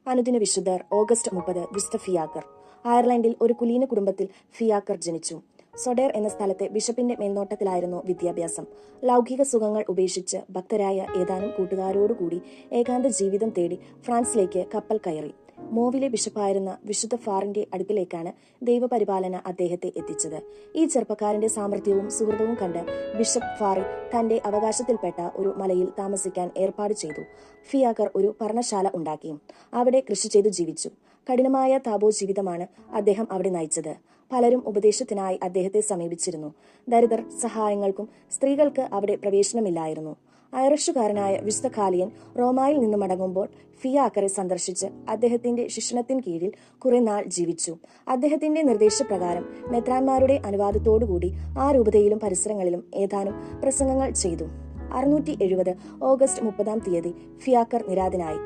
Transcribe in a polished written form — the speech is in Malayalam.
അനുദിന വിശുദ്ധർ ഓഗസ്റ്റ് 30 വിശുദ്ധ ഫിയാക്കർ. അയർലൻഡിൽ ഒരു കുലീന കുടുംബത്തിൽ ഫിയാക്കർ ജനിച്ചു. സൊഡേർ എന്ന സ്ഥലത്തെ ബിഷപ്പിന്റെ മേൽനോട്ടത്തിലായിരുന്നു വിദ്യാഭ്യാസം. ലൗകിക സുഖങ്ങൾ ഉപേക്ഷിച്ച് ഭക്തരായ ഏതാനും കൂട്ടുകാരോടുകൂടി ഏകാന്ത ജീവിതം തേടി ഫ്രാൻസിലേക്ക് കപ്പൽ കയറി. മോവിലെ ബിഷപ്പായിരുന്ന വിശുദ്ധ ഫാറിന്റെ അടുക്കിലേക്കാണ് ദൈവപരിപാലന അദ്ദേഹത്തെ എത്തിച്ചത്. ഈ ചെറുപ്പക്കാരന്റെ സാമർഥ്യവും സുഹൃതവും കണ്ട് ബിഷപ്പ് ഫാറി തന്റെ അവകാശത്തിൽപ്പെട്ട ഒരു മലയിൽ താമസിക്കാൻ ഏർപ്പാട് ചെയ്തു. ഫിയാക്കർ ഒരു പർണശാല ഉണ്ടാക്കി അവിടെ കൃഷി ചെയ്തു ജീവിച്ചു. കഠിനമായ താപോജീവിതമാണ് അദ്ദേഹം അവിടെ നയിച്ചത്. പലരും ഉപദേശത്തിനായി അദ്ദേഹത്തെ സമീപിച്ചിരുന്നു. ദരിദ്രർ സഹായങ്ങൾക്കും സ്ത്രീകൾക്ക് അവിടെ പ്രവേശനമില്ലായിരുന്നു. ഐറിഷുകാരനായ വിശുദ്ധ കാലിയൻ റോമായിൽ നിന്ന് മടങ്ങുമ്പോൾ ഫിയാക്കറെ സന്ദർശിച്ച് അദ്ദേഹത്തിന്റെ ശിക്ഷണത്തിൻ കീഴിൽ കുറെ നാൾ ജീവിച്ചു. അദ്ദേഹത്തിന്റെ നിർദ്ദേശപ്രകാരം മെത്രാന്മാരുടെ അനുവാദത്തോടുകൂടി ആ രൂപതയിലും പരിസരങ്ങളിലും ഏതാനും പ്രസംഗങ്ങൾ ചെയ്തു. 670 ഓഗസ്റ്റ് 30 ഫിയാക്കർ നിര്യാതനായി.